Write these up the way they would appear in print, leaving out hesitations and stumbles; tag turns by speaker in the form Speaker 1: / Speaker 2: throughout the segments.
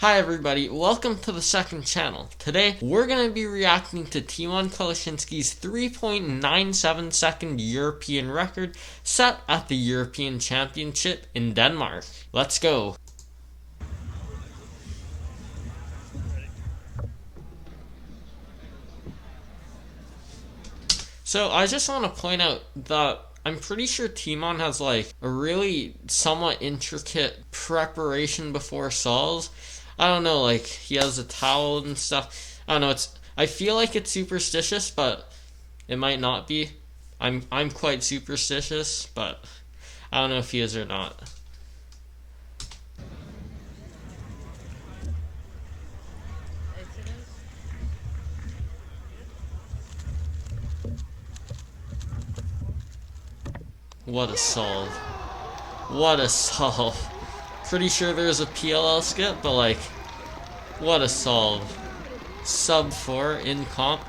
Speaker 1: Hi everybody, welcome to the second channel. Today, we're going to be reacting to Tymon Kolasinski's 3.97 second European record set at the European Championship in Denmark. Let's go! So I just want to point out that I'm pretty sure Tymon has like a really somewhat intricate preparation before solves. I don't know, like he has a towel and stuff. I don't know, I feel like it's superstitious, but it might not be. I'm quite superstitious, but I don't know if he is or not. What a solve. What a solve. Pretty sure there's a PLL skip, but like, what a solve. Sub 4 in comp,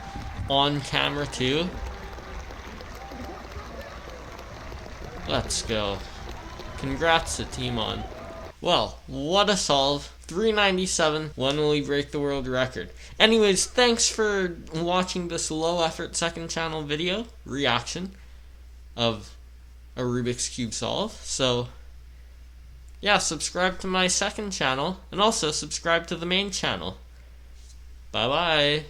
Speaker 1: on camera too. Let's go. Congrats to Tymon. Well, what a solve. 397. When will he break the world record? Anyways, thanks for watching this low effort second channel video reaction of a Rubik's Cube solve. So yeah, subscribe to my second channel and also subscribe to the main channel. Bye bye.